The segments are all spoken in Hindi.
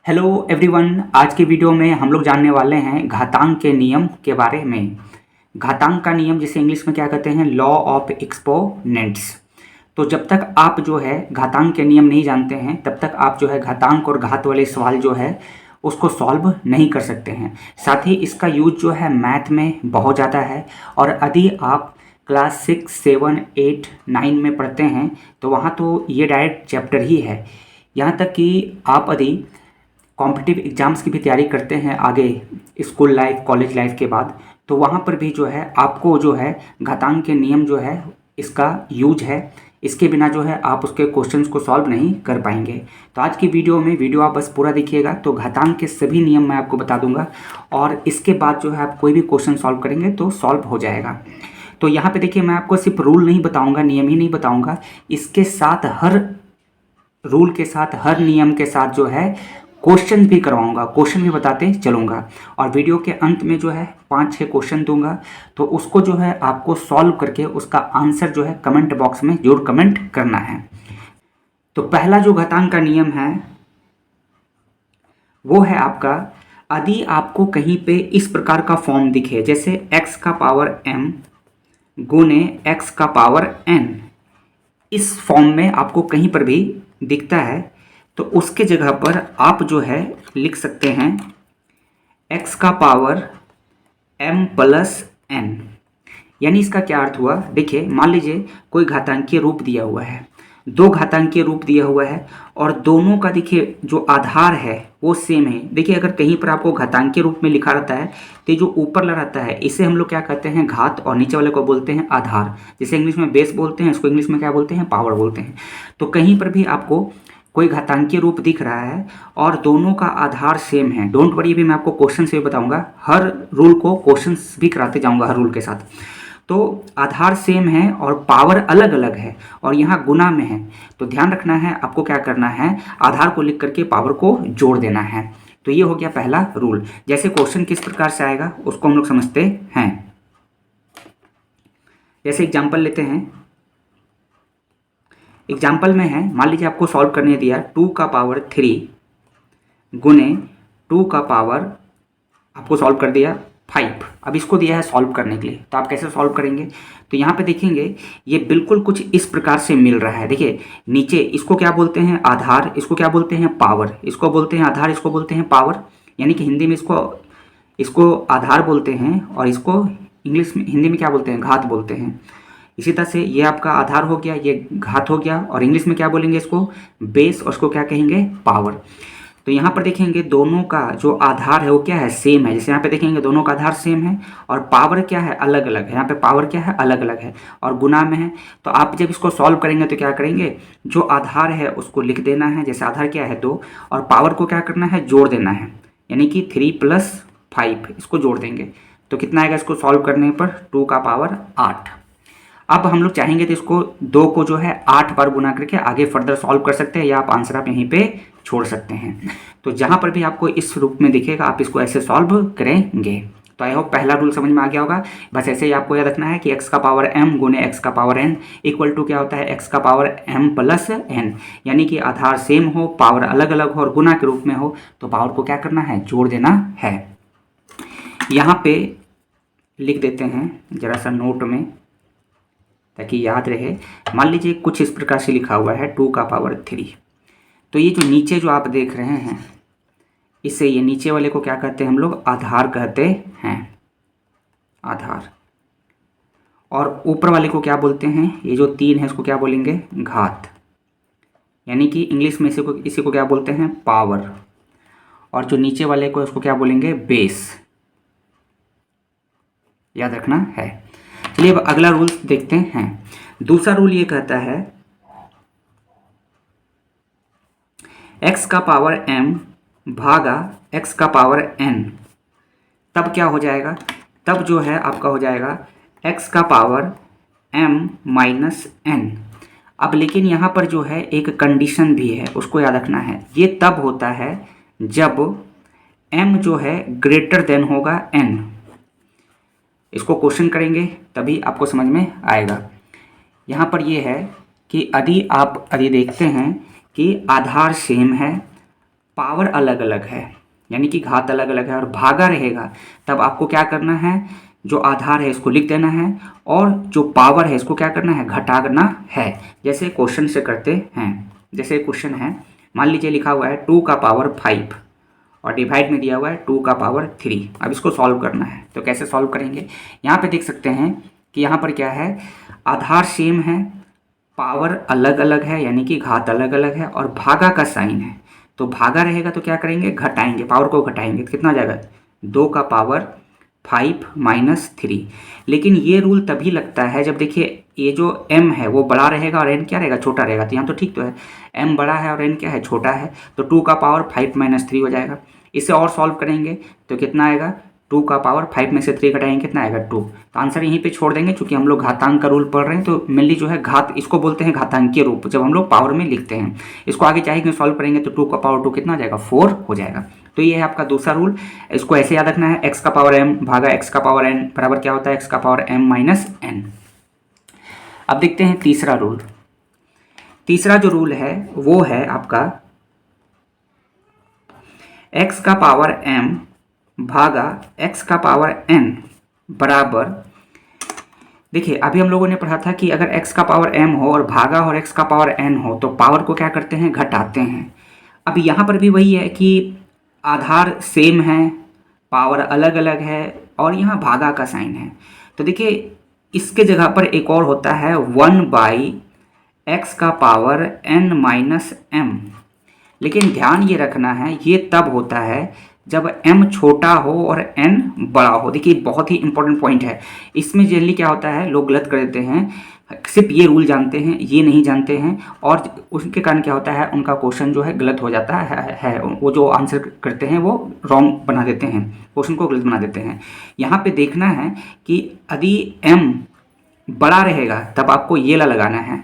Hello everyone. आज की वीडियो में हम लोग जानने वाले हैं घातांक के नियम के बारे में। घातांक का नियम जिसे इंग्लिश में क्या कहते हैं, लॉ ऑफ एक्सपोनेंट्स। तो जब तक आप जो है घातांक के नियम नहीं जानते हैं तब तक आप जो है घातांक और घात वाले सवाल जो है उसको सॉल्व नहीं कर सकते हैं। साथ ही इसका यूज जो है मैथ में बहुत ज़्यादा है, और यदि आप क्लास 6, 7, 8, 9 में पढ़ते हैं तो वहाँ तो ये डायरेक्ट चैप्टर ही है। यहाँ तक कि आप यदि कॉम्पिटिटिव एग्ज़ाम्स की भी तैयारी करते हैं आगे स्कूल लाइफ कॉलेज लाइफ के बाद, तो वहाँ पर भी जो है आपको जो है घातांक के नियम जो है इसका यूज है। इसके बिना जो है आप उसके क्वेश्चंस को सॉल्व नहीं कर पाएंगे। तो आज की वीडियो में वीडियो आप बस पूरा देखिएगा तो घातांक के सभी नियम मैं आपको बता दूंगा, और इसके बाद जो है आप कोई भी क्वेश्चन सॉल्व करेंगे तो सॉल्व हो जाएगा। तो यहाँ पे देखिए, मैं आपको सिर्फ रूल नहीं बताऊँगा, नियम ही नहीं बताऊँगा, इसके साथ हर रूल के साथ हर नियम के साथ जो है क्वेश्चन भी करवाऊंगा, क्वेश्चन भी बताते चलूँगा। और वीडियो के अंत में जो है 5-6 क्वेश्चन दूंगा, तो उसको जो है आपको सॉल्व करके उसका आंसर जो है कमेंट बॉक्स में जरूर कमेंट करना है। तो पहला जो घातांक का नियम है वो है आपका, यदि आपको कहीं पे इस प्रकार का फॉर्म दिखे, जैसे x का पावर m गुने x का पावर n, इस फॉर्म में आपको कहीं पर भी दिखता है तो उसके जगह पर आप जो है लिख सकते हैं x का पावर m प्लस n। यानी इसका क्या अर्थ हुआ, देखिए मान लीजिए कोई घातांकीय रूप दिया हुआ है, दो घातांकीय रूप दिया हुआ है, और दोनों का देखिए जो आधार है वो सेम है। देखिए अगर कहीं पर आपको घातांकीय रूप में लिखा रहता है तो जो ऊपर रहता है इसे हम लोग क्या कहते हैं, घात, और नीचे वाले को बोलते हैं आधार। जैसे इंग्लिश में बेस बोलते हैं, इसको इंग्लिश में क्या बोलते हैं, पावर बोलते हैं। तो कहीं पर भी आपको कोई घातांकीय रूप दिख रहा है और दोनों का आधार सेम है, डोंट वरी, भी मैं आपको क्वेश्चन से भी बताऊंगा, हर रूल को क्वेश्चंस भी कराते जाऊंगा हर रूल के साथ। तो आधार सेम है और पावर अलग अलग है और यहाँ गुना में है, तो ध्यान रखना है आपको क्या करना है, आधार को लिख करके पावर को जोड़ देना है। तो ये हो गया पहला रूल। जैसे क्वेश्चन किस प्रकार से आएगा उसको हम लोग समझते हैं। जैसे एग्जाम्पल लेते हैं, एग्जाम्पल में है, मान लीजिए आपको सॉल्व करने दिया 2 का पावर 3 गुने 2 का पावर, आपको सॉल्व कर दिया 5। अब इसको दिया है सॉल्व करने के लिए, तो आप कैसे सॉल्व करेंगे, तो यहाँ पे देखेंगे ये बिल्कुल कुछ इस प्रकार से मिल रहा है। देखिए नीचे इसको क्या बोलते हैं, आधार, इसको क्या बोलते हैं, पावर, इसको बोलते हैं आधार, इसको बोलते हैं पावर। यानी कि हिंदी में इसको आधार बोलते हैं और इसको इंग्लिश में, हिंदी में क्या बोलते हैं, घात बोलते हैं। इसी तरह से ये आपका आधार हो गया, ये घात हो गया, और इंग्लिश में क्या बोलेंगे इसको, बेस, और इसको क्या कहेंगे, पावर। तो यहाँ पर देखेंगे दोनों का जो आधार है वो क्या है, सेम है। जैसे यहाँ पे देखेंगे दोनों का आधार सेम है और पावर क्या है, अलग अलग है। यहाँ पे पावर क्या है, अलग अलग है, और गुना में है। तो आप जब इसको सॉल्व करेंगे तो क्या करेंगे, जो आधार है उसको लिख देना है, जैसे आधार क्या है 2, और पावर को क्या करना है, जोड़ देना है, यानी कि 3 + 5, इसको जोड़ देंगे तो कितना आएगा, इसको सॉल्व करने पर 2 का पावर 8। अब हम लोग चाहेंगे तो इसको 2 को जो है 8 बार गुना करके आगे फर्दर सॉल्व कर सकते हैं, या आप आंसर आप यहीं पे छोड़ सकते हैं। तो जहाँ पर भी आपको इस रूप में दिखेगा आप इसको ऐसे सॉल्व करेंगे। तो आई होप पहला रूल समझ में आ गया होगा। बस ऐसे ही आपको याद रखना है कि x का पावर m गुने x का पावर n इक्वल टू क्या होता है, x का पावर m प्लस n। यानी कि आधार सेम हो, पावर अलग अलग हो और गुना के रूप में हो, तो पावर को क्या करना है, जोड़ देना है। यहाँ पे लिख देते हैं जरा सा नोट में ताकि याद रहे। मान लीजिए कुछ इस प्रकार से लिखा हुआ है 2 का पावर 3। तो ये जो नीचे जो आप देख रहे हैं, इससे ये नीचे वाले को क्या कहते हैं हम लोग, आधार कहते हैं, आधार। और ऊपर वाले को क्या बोलते हैं, ये जो 3 है इसको क्या बोलेंगे, घात। यानी कि इंग्लिश में इसी को क्या बोलते हैं, पावर। और जो नीचे वाले को इसको क्या बोलेंगे, बेस। याद रखना है। चलिए अब अगला रूल देखते हैं। दूसरा रूल ये कहता है x का पावर m भागा x का पावर n, तब क्या हो जाएगा, तब जो है आपका हो जाएगा x का पावर m माइनस n। अब लेकिन यहाँ पर जो है एक कंडीशन भी है, उसको याद रखना है। ये तब होता है जब m जो है ग्रेटर देन होगा n। इसको क्वेश्चन करेंगे तभी आपको समझ में आएगा। यहाँ पर ये है कि यदि देखते हैं कि आधार सेम है पावर अलग अलग है यानी कि घात अलग अलग है और भागा रहेगा, तब आपको क्या करना है, जो आधार है इसको लिख देना है और जो पावर है इसको क्या करना है, घटाना है। जैसे क्वेश्चन से करते हैं, जैसे क्वेश्चन है, मान लीजिए लिखा हुआ है 2 का पावर 5 और डिवाइड में दिया हुआ है 2 का पावर 3। अब इसको सॉल्व करना है, तो कैसे सॉल्व करेंगे, यहाँ पे देख सकते हैं कि यहाँ पर क्या है, आधार सेम है, पावर अलग अलग है यानी कि घात अलग अलग है और भागा का साइन है। तो भागा रहेगा तो क्या करेंगे, घटाएंगे, पावर को घटाएंगे तो कितना आ जाएगा, 2 का पावर 5 माइनस 3। लेकिन ये रूल तभी लगता है जब देखिए ये जो m है वो बड़ा रहेगा और n क्या रहेगा, छोटा रहेगा। तो यहाँ तो ठीक तो है, m बड़ा है और n क्या है, छोटा है, तो 2 का पावर 5 माइनस 3 हो जाएगा। इसे और सॉल्व करेंगे तो कितना आएगा, 2 का पावर 5 में से 3 घटाएंगे कितना आएगा, 2। तो आंसर यहीं पे छोड़ देंगे, क्योंकि हम लोग घातांक का रूल पढ़ रहे हैं। तो मेनली जो है घात, इसको बोलते हैं घातांकीय रूप, जब हम लोग पावर में लिखते हैं। इसको आगे चाहे सॉल्व करेंगे तो 2 का पावर 2 कितना आ जाएगा, 4 हो जाएगा। तो ये है आपका दूसरा रूल। इसको ऐसे याद रखना है, x का पावर m भागा x का पावर n बराबर क्या होता है, x का पावर m माइनस n। अब देखते हैं तीसरा रूल। तीसरा जो रूल है वो है आपका x का पावर m भागा x का पावर n बराबर, देखिए अभी हम लोगों ने पढ़ा था कि अगर x का पावर m हो और भागा और x का पावर n हो तो पावर को क्या करते हैं, घटाते हैं। अब यहाँ पर भी वही है कि आधार सेम है, पावर अलग अलग है और यहाँ भागा का साइन है। तो देखिए इसके जगह पर एक और होता है 1/x का पावर n माइनस m। लेकिन ध्यान ये रखना है, ये तब होता है जब m छोटा हो और n बड़ा हो। देखिए बहुत ही इंपॉर्टेंट पॉइंट है। इसमें जनरली क्या होता है, लोग गलत कर देते हैं, सिर्फ ये रूल जानते हैं, ये नहीं जानते हैं, और उसके कारण क्या होता है, उनका क्वेश्चन जो है गलत हो जाता है। वो जो आंसर करते हैं वो रॉन्ग बना देते हैं, क्वेश्चन को गलत बना देते हैं। यहाँ पे देखना है कि यदि m बड़ा रहेगा तब आपको ये ला लगाना है,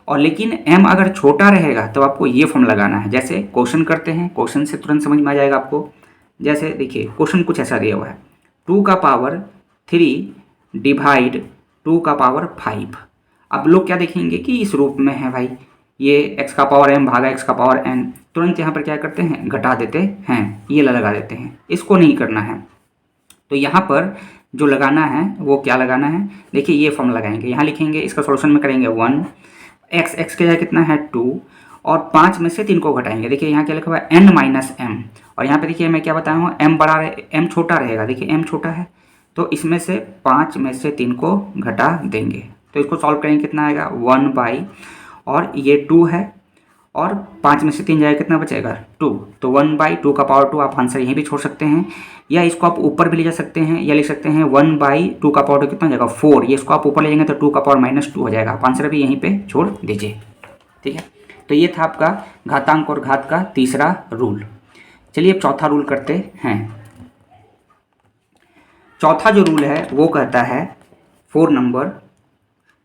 और लेकिन m अगर छोटा रहेगा तब आपको ये फॉर्म लगाना है। जैसे क्वेश्चन करते हैं, क्वेश्चन से तुरंत समझ में आ जाएगा आपको। जैसे देखिए क्वेश्चन कुछ ऐसा दिया हुआ है, 2 का पावर 3 डिवाइड 2 का पावर 5। अब लोग क्या देखेंगे कि इस रूप में है भाई, ये x का पावर m भागा x का पावर n, तुरंत यहाँ पर क्या करते हैं, घटा देते हैं, ये लगा देते हैं। इसको नहीं करना है। तो यहाँ पर जो लगाना है वो क्या लगाना है, देखिए ये फॉर्म लगाएंगे, यहाँ लिखेंगे, इसका सॉल्यूशन में करेंगे 1, x के जगह कितना है 2, और 5 में से 3 को घटाएंगे। देखिए यहाँ क्या लिखा हुआ है, n माइनस m, और यहाँ पे देखिए मैं क्या बताया हूँ, m बड़ा m छोटा रहेगा। देखिए m छोटा है तो इसमें से 5 में से 3 को घटा देंगे। तो इसको सॉल्व करेंगे, कितना आएगा 1/, और ये 2 है और 5 में से 3 जाएगा, कितना बचेगा 2। तो 1/2 का पावर 2, आप आंसर यहीं भी छोड़ सकते हैं, या इसको आप ऊपर भी ले जा सकते हैं, या लिख सकते हैं 1/2 का पावर 2 कितना हो जाएगा 4। ये इसको आप ऊपर ले जाएंगे तो 2 का पावर -2 हो जाएगा। आप आंसर भी यहीं पे छोड़ दीजिए। ठीक है, तो ये था आपका घातांक और घात का तीसरा रूल। चलिए अब चौथा रूल करते हैं। चौथा जो रूल है वो कहता है 4 नंबर,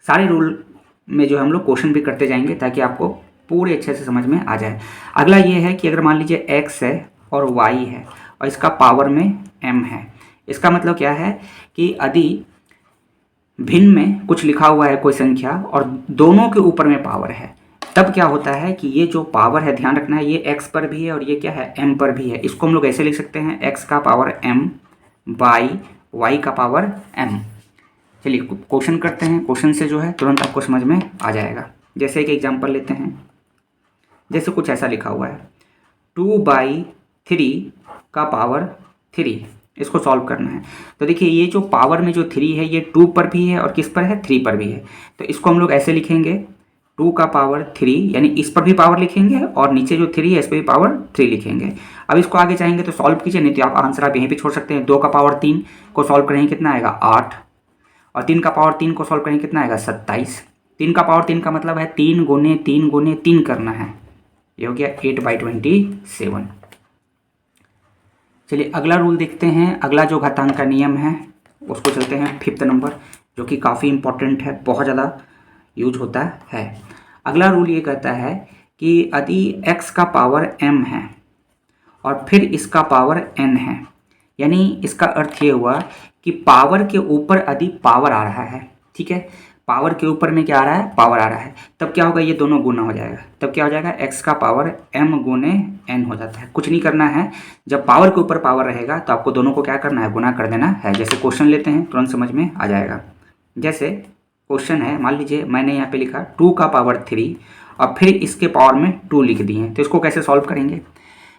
सारे रूल में जो हम लोग क्वेश्चन भी करते जाएंगे ताकि आपको पूरे अच्छे से समझ में आ जाए। अगला ये है कि अगर मान लीजिए x है और y है और इसका पावर में m है, इसका मतलब क्या है कि यदि भिन्न में कुछ लिखा हुआ है कोई संख्या और दोनों के ऊपर में पावर है, तब क्या होता है कि ये जो पावर है, ध्यान रखना है, ये x पर भी है और ये क्या है, m पर भी है। इसको हम लोग ऐसे लिख सकते हैं, x का पावर m बाई y का पावर m। चलिए क्वेश्चन करते हैं, क्वेश्चन से जो है तुरंत आपको समझ में आ जाएगा। जैसे एक एग्जांपल लेते हैं, जैसे कुछ ऐसा लिखा हुआ है 2/3 का पावर 3, इसको सॉल्व करना है। तो देखिए ये जो पावर में जो 3 है ये 2 पर भी है और किस पर है, 3 पर भी है। तो इसको हम लोग ऐसे लिखेंगे 2 का पावर 3, यानी इस पर भी पावर लिखेंगे और नीचे जो 3 है इस पर भी पावर 3 लिखेंगे। अब इसको आगे चाहेंगे तो सॉल्व कीजिए, नहीं तो आप आंसर आप यहीं पे छोड़ सकते हैं। 2 का पावर 3 को सॉल्व करेंगे कितना आएगा 8, और 3 का पावर 3 को सॉल्व करेंगे कितना आएगा 27। 3 का पावर 3 का मतलब है 3 गुने 3 गुने 3 करना है, ये हो गया 8/27। चलिए अगला रूल देखते हैं। अगला जो घातांक का नियम है उसको चलते हैं 5th नंबर, जो कि काफ़ी इंपॉर्टेंट है, बहुत ज़्यादा यूज होता है। अगला रूल ये कहता है कि यदि x का पावर m है और फिर इसका पावर n है, यानी इसका अर्थ ये हुआ कि पावर के ऊपर यदि पावर आ रहा है, ठीक है, पावर के ऊपर में क्या आ रहा है, पावर आ रहा है, तब क्या होगा, ये दोनों गुना हो जाएगा, तब क्या हो जाएगा, x का पावर m गुने n हो जाता है। कुछ नहीं करना है, जब पावर के ऊपर पावर रहेगा तो आपको दोनों को क्या करना है, गुना कर देना है। जैसे क्वेश्चन लेते हैं, तुरंत समझ में आ जाएगा। जैसे क्वेश्चन है, मान लीजिए मैंने यहाँ पे लिखा 2 का पावर 3 और फिर इसके पावर में 2 लिख दिए, तो इसको कैसे सॉल्व करेंगे।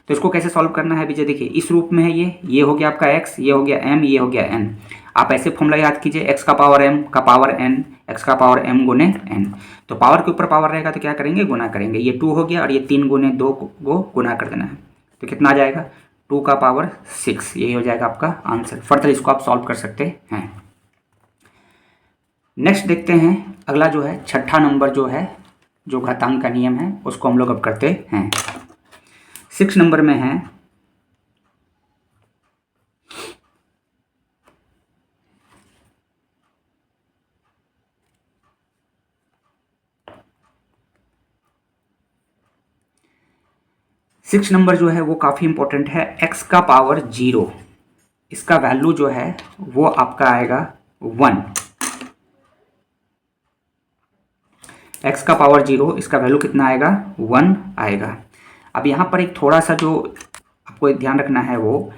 तो इसको कैसे सॉल्व करना है विजय, देखिए इस रूप में है, ये हो गया आपका x, ये हो गया m, ये हो गया n। आप ऐसे फॉर्मूला याद कीजिए, x का पावर m का पावर n, x का पावर m गुने n। तो पावर के ऊपर पावर रहेगा तो क्या करेंगे, गुना करेंगे। ये 2 हो गया और ये 3 गुने 2 को गुना कर देना है, तो कितना आ जाएगा, 2 का पावर 6। यही हो जाएगा आपका आंसर। फर्दर इसको आप सॉल्व कर सकते हैं। नेक्स्ट देखते हैं, अगला जो है छठा नंबर जो है, जो घातांक का नियम है, उसको हम लोग अब करते हैं। 6 नंबर में है सिक्स नंबर जो है वो काफ़ी इंपॉर्टेंट है। x का पावर 0, इसका वैल्यू जो है वो आपका आएगा 1। x का पावर 0, इसका वैल्यू कितना आएगा, 1 आएगा। अब यहाँ पर एक थोड़ा सा जो आपको ध्यान रखना है, वो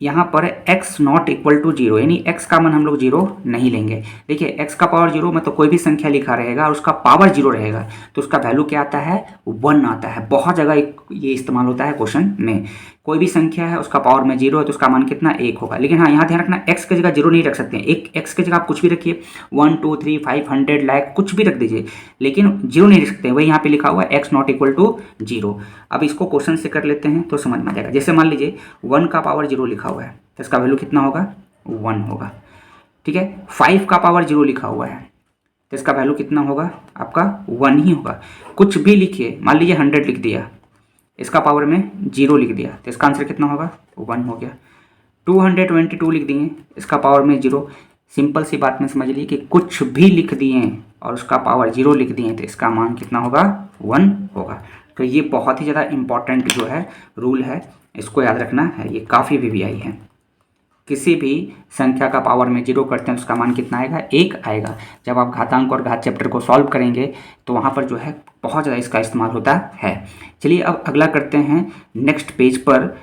यहाँ पर x नॉट इक्वल टू 0, यानी x का मान हम लोग 0 नहीं लेंगे। देखिए x का पावर 0 मतलब कोई भी संख्या लिखा रहेगा और उसका पावर 0 रहेगा तो उसका वैल्यू क्या आता है, 1 आता है। बहुत जगह ये इस्तेमाल होता है क्वेश्चन में। कोई भी संख्या है उसका पावर में 0 है तो उसका मान कितना, 1 होगा। लेकिन हाँ, यहाँ ध्यान रखना, x की जगह 0 नहीं रख सकते हैं। एक x की जगह आप कुछ भी रखिए, 1 2 3 5 100 लाख कुछ भी रख दीजिए, लेकिन 0 नहीं रख सकते। वही यहाँ पे लिखा हुआ है x नॉट इक्वल टू 0। अब इसको क्वेश्चन से कर लेते हैं तो समझ में आ जाएगा। जैसे मान लीजिए 1 का पावर 0 लिखा हुआ है तो इसका वैल्यू कितना होगा, 1 होगा। ठीक है, 5 का पावर 0 लिखा हुआ है तो इसका वैल्यू कितना होगा, आपका 1 ही होगा। कुछ भी लिखिए, मान लीजिए 100 लिख दिया, इसका पावर में 0 लिख दिया तो इसका आंसर कितना होगा, 1 हो गया। 222 लिख दिए, इसका पावर में 0। सिंपल सी बात में समझ लीजिए कि कुछ भी लिख दिए और उसका पावर 0 लिख दिए तो इसका मान कितना होगा, 1 होगा। तो ये बहुत ही ज़्यादा इम्पॉर्टेंट जो है रूल है, इसको याद रखना है। ये काफ़ी वीवीआई है। किसी भी संख्या का पावर में 0 करते हैं तो उसका मान कितना आएगा, 1 आएगा। जब आप घातांक और घात चैप्टर को सॉल्व करेंगे तो वहाँ पर जो है बहुत ज़्यादा इसका इस्तेमाल होता है। चलिए अब अगला करते हैं, नेक्स्ट पेज पर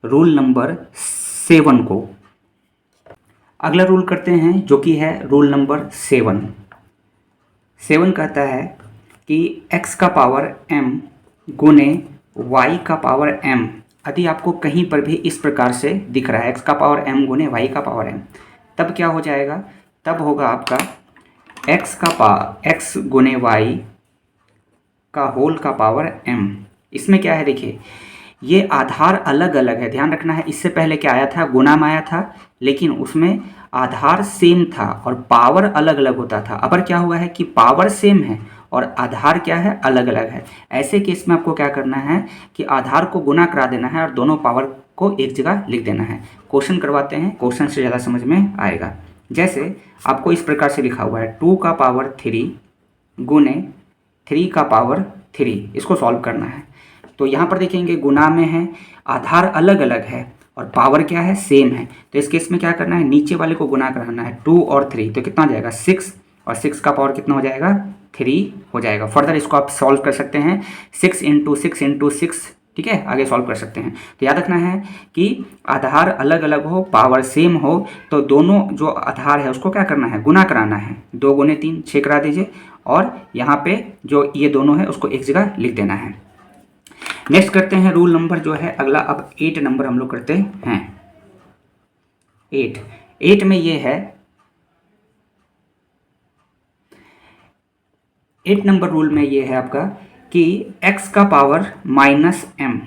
रूल नंबर 7 को। अगला रूल करते हैं जो कि है रूल नंबर 7। 7 कहता है कि x का पावर m गुने y का पावर m, यदि आपको कहीं पर भी इस प्रकार से दिख रहा है x का पावर m गुने y का पावर m, तब क्या हो जाएगा, तब होगा आपका x गुने y का होल का पावर m। इसमें क्या है, देखिए ये आधार अलग अलग है, ध्यान रखना है। इससे पहले क्या आया था, गुना में आया था, लेकिन उसमें आधार सेम था और पावर अलग अलग होता था। अब क्या हुआ है कि पावर सेम है और आधार क्या है, अलग अलग है। ऐसे केस में आपको क्या करना है कि आधार को गुना करा देना है और दोनों पावर को एक जगह लिख देना है। क्वेश्चन करवाते हैं, क्वेश्चन से ज़्यादा समझ में आएगा। जैसे आपको इस प्रकार से लिखा हुआ है 2 का पावर 3 गुने 3 का पावर 3, इसको सॉल्व करना है। तो यहाँ पर देखेंगे गुना में है, आधार अलग अलग है और पावर क्या है, सेम है। तो इस केस में क्या करना है, नीचे वाले को गुना कराना है, 2 और 3 तो कितना हो जाएगा, 6, और 6 का पावर कितना हो जाएगा, 3 हो जाएगा। फर्दर इसको आप सॉल्व कर सकते हैं, 6 इंटू 6 इंटू 6, ठीक है, आगे सॉल्व कर सकते हैं। तो याद रखना है कि आधार अलग अलग हो, पावर सेम हो, तो दोनों जो आधार है उसको क्या करना है, गुना कराना है। 2 गुने 3 6 करा दीजिए और यहाँ पे जो ये दोनों है उसको एक जगह लिख देना है। नेक्स्ट करते हैं रूल नंबर जो है अगला, अब 8 नंबर हम लोग करते हैं। 8 में ये है, 8 नंबर रूल में ये है आपका कि x का पावर माइनस m,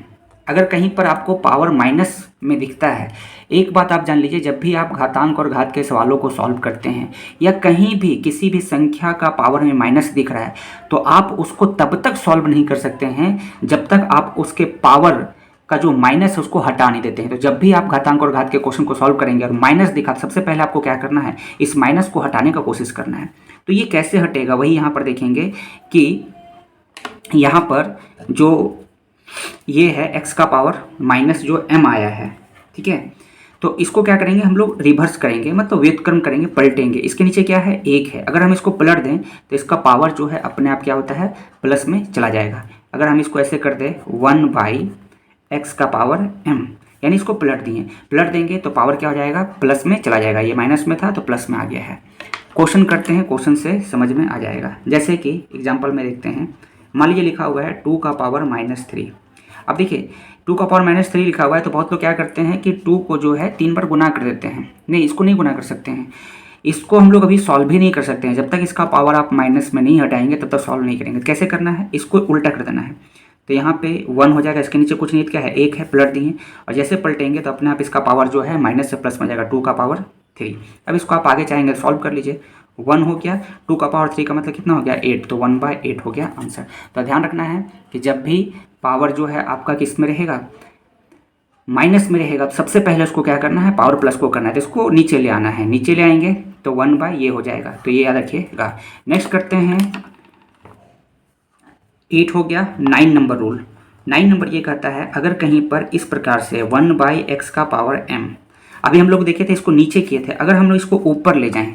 अगर कहीं पर आपको पावर माइनस में दिखता है, एक बात आप जान लीजिए, जब भी आप घातांक और घात के सवालों को सॉल्व करते हैं या कहीं भी किसी भी संख्या का पावर में माइनस दिख रहा है तो आप उसको तब तक सॉल्व नहीं कर सकते हैं जब तक आप उसके पावर का जो माइनस है उसको हटा नहीं देते हैं। तो जब भी आप घातांक और घात के क्वेश्चन को सॉल्व करेंगे और माइनस दिखा, सबसे पहले आपको क्या करना है, इस माइनस को हटाने का कोशिश करना है। तो ये कैसे हटेगा, वही यहाँ पर देखेंगे कि यहाँ पर जो ये है x का पावर माइनस जो m आया है, ठीक है, तो इसको क्या करेंगे हम लोग, रिवर्स करेंगे, मतलब व्युत्क्रम करेंगे, पलटेंगे। इसके नीचे क्या है, 1 है, अगर हम इसको पलट दें तो इसका पावर जो है अपने आप क्या होता है, प्लस में चला जाएगा। अगर हम इसको ऐसे कर दें 1/x का पावर m, यानी इसको पलट दिए, पलट देंगे तो पावर क्या हो जाएगा, प्लस में चला जाएगा। ये माइनस में था तो प्लस में आ गया है। क्वेश्चन करते हैं, क्वेश्चन से समझ में आ जाएगा। जैसे कि एग्जांपल में देखते हैं, मान लीजिए लिखा हुआ है 2 का पावर -3। अब देखिए 2 का पावर -3 लिखा हुआ है, तो बहुत लोग क्या करते हैं कि 2 को जो है 3 बार गुना कर देते हैं। नहीं, इसको नहीं गुना कर सकते हैं, इसको हम लोग अभी सॉल्व भी नहीं कर सकते हैं। जब तक इसका पावर आप माइनस में नहीं हटाएंगे तब तक सॉल्व नहीं करेंगे। कैसे करना है, इसको उल्टा कर देना है। तो यहाँ पे 1 हो जाएगा, इसके नीचे कुछ नहीं, क्या है, 1 है, पलट दिए, और जैसे पलटेंगे तो अपने आप इसका पावर जो है माइनस से प्लस में जाएगा, 2 का पावर 3। अब इसको आप आगे चाहेंगे सॉल्व कर लीजिए। 1 हो गया, 2 का पावर 3 का मतलब कितना हो गया, 8, तो 1/8 हो गया आंसर। तो ध्यान रखना है कि जब भी पावर जो है आपका किस में रहेगा, माइनस में रहेगा, तो सबसे पहले उसको क्या करना है, पावर प्लस को करना है, तो इसको नीचे ले आना है। नीचे ले आएंगे तो 1 ये हो जाएगा, तो ये याद रखिएगा। नेक्स्ट करते हैं, 8 हो गया, 9 नंबर रूल। 9 नंबर ये कहता है अगर कहीं पर इस प्रकार से 1/x का पावर m, अभी हम लोग देखे थे इसको नीचे किए थे, अगर हम लोग इसको ऊपर ले जाएं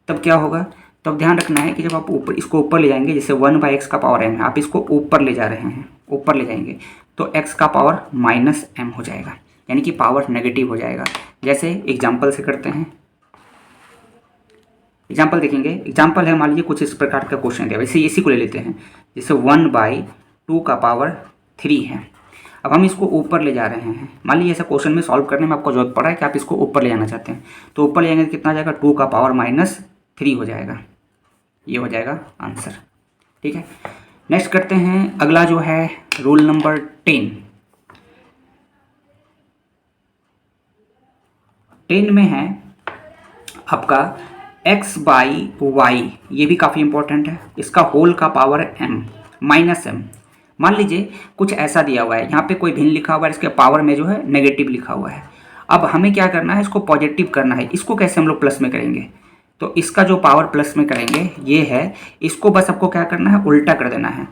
तब क्या होगा। तब ध्यान रखना है कि जब आप ऊपर इसको ऊपर ले जाएंगे, जैसे 1/x का पावर m है, आप इसको ऊपर ले जा रहे हैं, ऊपर ले जाएंगे तो x का पावर -m हो जाएगा, यानी कि पावर नेगेटिव हो जाएगा। जैसे एग्जाम्पल से करते हैं, एग्जाम्पल देखेंगे। एग्जाम्पल है, मान लीजिए कुछ इस प्रकार का क्वेश्चन दिया, वैसे इसी को ले लेते हैं, जैसे 1/2 का पावर 3 है। अब हम इसको ऊपर ले जा रहे हैं। मान लीजिए ऐसा क्वेश्चन में सॉल्व करने में आपको जरूरत पड़ा है कि आप इसको ऊपर ले जाना चाहते हैं, तो ऊपर ले जाएंगे तो कितना आ जाएगा, 2 का पावर -3 हो जाएगा। ये हो जाएगा आंसर, ठीक है। नेक्स्ट करते हैं, अगला जो है रूल नंबर 10। 10 में है आपका x/y, ये भी काफ़ी इंपॉर्टेंट है, इसका होल का पावर m -m। मान लीजिए कुछ ऐसा दिया हुआ है, यहाँ पे कोई भिन्न लिखा हुआ है, इसके पावर में जो है नेगेटिव लिखा हुआ है। अब हमें क्या करना है, इसको पॉजिटिव करना है। इसको कैसे हम लोग प्लस में करेंगे, तो इसका जो पावर प्लस में करेंगे ये है, इसको बस आपको क्या करना है, उल्टा कर देना है।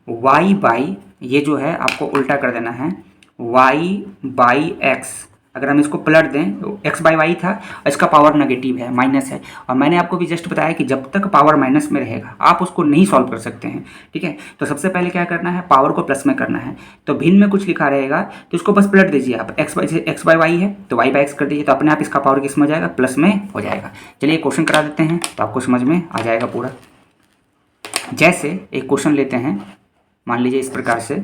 y/, ये जो है आपको उल्टा कर देना है, y/x। अगर हम इसको पलट दें तो x/y था, इसका पावर नेगेटिव है, माइनस है, और मैंने आपको भी जस्ट बताया कि जब तक पावर माइनस में रहेगा आप उसको नहीं सॉल्व कर सकते हैं, ठीक है। तो सबसे पहले क्या करना है, पावर को प्लस में करना है। तो भिन्न में कुछ लिखा रहेगा तो इसको बस पलट दीजिए आप, x/y है तो y/x कर दीजिए, तो अपने आप इसका पावर किस में हो जाएगा, प्लस में हो जाएगा। चलिए क्वेश्चन करा देते हैं तो आपको समझ में आ जाएगा पूरा। जैसे एक क्वेश्चन लेते हैं, मान लीजिए इस प्रकार से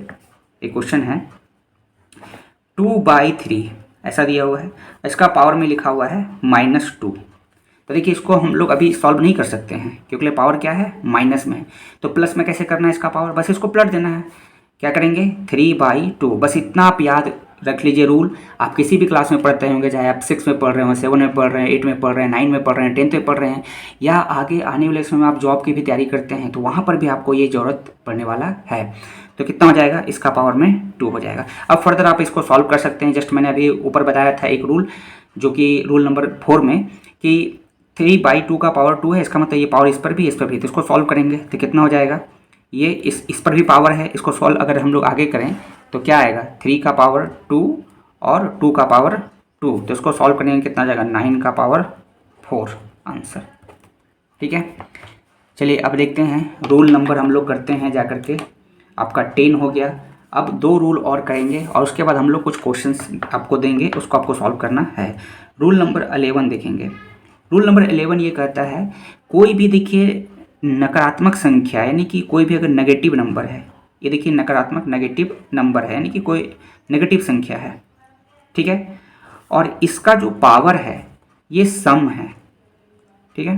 एक क्वेश्चन है, 2/3 ऐसा दिया हुआ है, इसका पावर में लिखा हुआ है -2। तो देखिए इसको हम लोग अभी सॉल्व नहीं कर सकते हैं क्योंकि पावर क्या है, माइनस में है। तो प्लस में कैसे करना है इसका पावर, बस इसको पलट देना है। क्या करेंगे, 3/2। बस इतना आप याद रख लीजिए रूल। आप किसी भी क्लास में पढ़ते होंगे, चाहे आप 6 में पढ़ रहे हो, 7 में पढ़ रहे हैं, 8 में पढ़ रहे हैं, 9 में पढ़ रहे हैं, 10th में पढ़ रहे हैं, या आगे आने वाले समय में आप जॉब की भी तैयारी करते हैं, तो वहाँ पर भी आपको ये ज़रूरत पड़ने वाला है। तो कितना हो जाएगा, इसका पावर में 2 हो जाएगा। अब फर्दर आप इसको सॉल्व कर सकते हैं। जस्ट मैंने अभी ऊपर बताया था एक रूल, जो कि रूल नंबर 4 में, कि 3/2 का पावर 2 है, इसका मतलब ये पावर इस पर भी, इस पर भी। तो इसको सॉल्व करेंगे तो कितना हो जाएगा, ये इस पर भी पावर है, इसको सॉल्व अगर हम लोग आगे करें तो क्या आएगा, 3 का पावर 2 और 2 का पावर 2। तो इसको सॉल्व करने में कितना जाएगा, 9 का पावर 4 आंसर, ठीक है। चलिए अब देखते हैं रूल नंबर हम लोग करते हैं जा करके। आपका 10 हो गया। अब 2 रूल और करेंगे और उसके बाद हम लोग कुछ क्वेश्चंस आपको देंगे, उसको आपको सॉल्व करना है। रूल नंबर 11 देखेंगे। रूल नंबर 11 ये कहता है, कोई भी देखिए नकारात्मक संख्या, यानी कि कोई भी अगर नेगेटिव नंबर है, ये देखिए नकारात्मक नेगेटिव नंबर है, यानी कि कोई नेगेटिव संख्या है, ठीक है, और इसका जो पावर है ये सम है, ठीक है।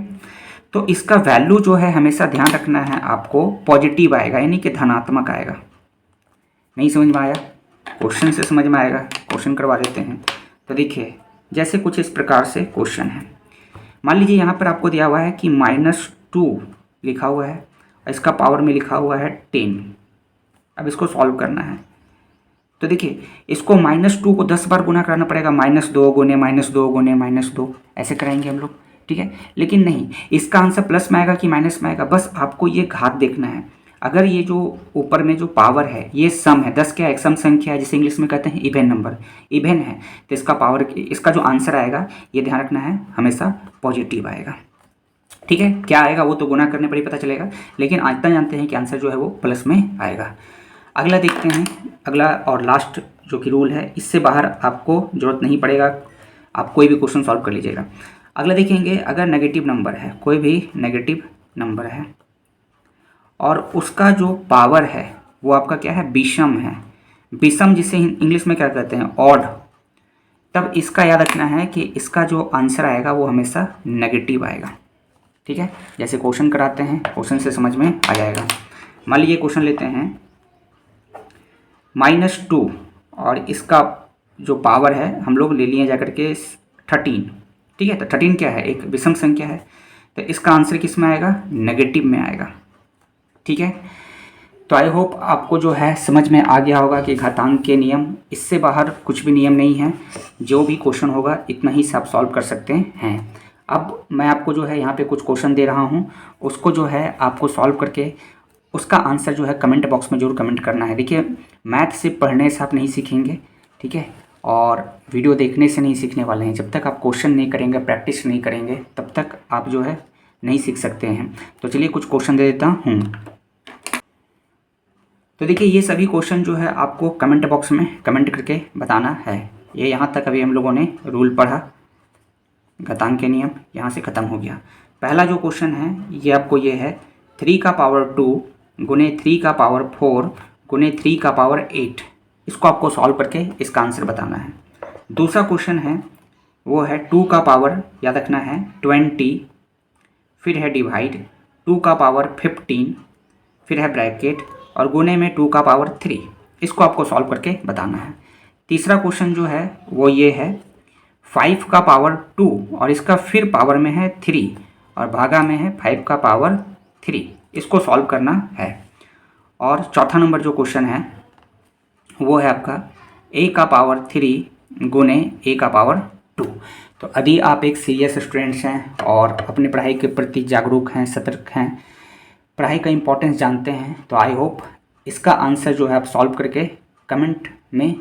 तो इसका वैल्यू जो है हमेशा ध्यान रखना है आपको, पॉजिटिव आएगा, यानी कि धनात्मक आएगा। नहीं समझ में आया, क्वेश्चन से समझ में आएगा, क्वेश्चन करवा देते हैं। तो देखिए जैसे कुछ इस प्रकार से क्वेश्चन है, मान लीजिए यहाँ पर आपको दिया हुआ है कि -2 लिखा हुआ है, इसका पावर में लिखा हुआ है 10। अब इसको सॉल्व करना है। तो देखिए इसको -2 को 10 बार गुना कराना पड़ेगा, -2 गुने -2 गुने -2 ऐसे कराएंगे हम लोग, ठीक है। लेकिन नहीं, इसका आंसर प्लस में आएगा कि माइनस में आएगा, बस आपको ये घात देखना है। अगर ये जो ऊपर में जो पावर है ये सम है, 10 क्या एक सम संख्या है जिसे इंग्लिश में कहते हैं इवन नंबर, इवन है, तो इसका पावर, इसका जो आंसर आएगा ये ध्यान रखना है हमेशा पॉजिटिव आएगा। ठीक है, क्या आएगा वो तो गुना करने पर ही पता चलेगा, लेकिन आज तक जानते हैं कि आंसर जो है वो प्लस में आएगा। अगला देखते हैं, अगला और लास्ट जो कि रूल है, इससे बाहर आपको ज़रूरत नहीं पड़ेगा, आप कोई भी क्वेश्चन सॉल्व कर लीजिएगा। अगला देखेंगे, अगर नेगेटिव नंबर है, कोई भी नेगेटिव नंबर है और उसका जो पावर है वो आपका क्या है, विषम है, विषम जिसे इंग्लिश में क्या कहते हैं, ऑड, तब इसका याद रखना है कि इसका जो आंसर आएगा वो हमेशा नेगेटिव आएगा। ठीक है, जैसे क्वेश्चन कराते हैं, क्वेश्चन से समझ में आ जाएगा। मान लीजिए क्वेश्चन लेते हैं -2 और इसका जो पावर है हम लोग ले लिए जाकर के 13। ठीक है, तो 13 क्या है, एक विषम संख्या है, तो इसका आंसर किस में आएगा, नेगेटिव में आएगा। ठीक है, तो आई होप आपको जो है समझ में आ गया होगा कि घातांक के नियम, इससे बाहर कुछ भी नियम नहीं है, जो भी क्वेश्चन होगा इतना ही से आप सॉल्व कर सकते हैं। अब मैं आपको जो है यहाँ पे कुछ क्वेश्चन दे रहा हूँ, उसको जो है आपको सॉल्व करके उसका आंसर जो है कमेंट बॉक्स में जरूर कमेंट करना है। देखिए, मैथ सिर्फ पढ़ने से आप नहीं सीखेंगे, ठीक है, और वीडियो देखने से नहीं सीखने वाले हैं। जब तक आप क्वेश्चन नहीं करेंगे, प्रैक्टिस नहीं करेंगे, तब तक आप जो है नहीं सीख सकते हैं। तो चलिए कुछ क्वेश्चन दे देता हूँ। तो देखिए, ये सभी क्वेश्चन जो है आपको कमेंट बॉक्स में कमेंट करके बताना है। ये यहाँ तक अभी हम लोगों ने रूल पढ़ा, घातांक के नियम यहाँ से ख़त्म हो गया। पहला जो क्वेश्चन है ये आपको ये है 3 का पावर 2 गुने 3 का पावर 4 गुने 3 का पावर 8, इसको आपको सॉल्व करके इसका आंसर बताना है। दूसरा क्वेश्चन है वो है 2 का पावर, याद रखना है 20, फिर है डिवाइड 2 का पावर 15, फिर है ब्रैकेट और गुने में 2 का पावर 3, इसको आपको सॉल्व करके बताना है। तीसरा क्वेश्चन जो है वो ये है 5 का पावर 2 और इसका फिर पावर में है 3 और भागा में है 5 का पावर 3, इसको सॉल्व करना है। और चौथा नंबर जो क्वेश्चन है वो है आपका a का पावर 3 गुने a का पावर 2। तो यदि आप एक सीरियस स्टूडेंट्स हैं और अपने पढ़ाई के प्रति जागरूक हैं, सतर्क हैं, पढ़ाई का इम्पोर्टेंस जानते हैं, तो आई होप इसका आंसर जो है आप सॉल्व करके कमेंट में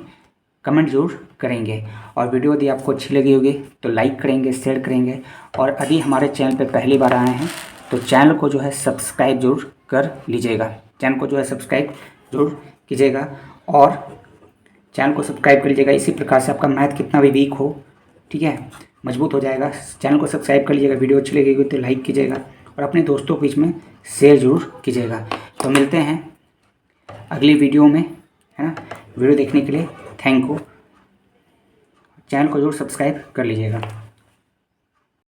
कमेंट जरूर करेंगे। और वीडियो यदि आपको अच्छी लगी होगी तो लाइक करेंगे, शेयर करेंगे, और यदि हमारे चैनल पर पहली बार आए हैं तो चैनल को जो है सब्सक्राइब जरूर कर लीजिएगा, चैनल को जो है सब्सक्राइब जरूर कीजिएगा और चैनल को सब्सक्राइब कर लीजिएगा। इसी प्रकार से आपका मैथ कितना भी वीक हो, ठीक है, मजबूत हो जाएगा। चैनल को सब्सक्राइब कर लीजिएगा, वीडियो अच्छी लगेगी तो लाइक कीजिएगा और अपने दोस्तों के बीच में शेयर जरूर कीजिएगा। तो मिलते हैं अगली वीडियो में, है ना। वीडियो देखने के लिए थैंक यू, चैनल को जरूर सब्सक्राइब कर लीजिएगा।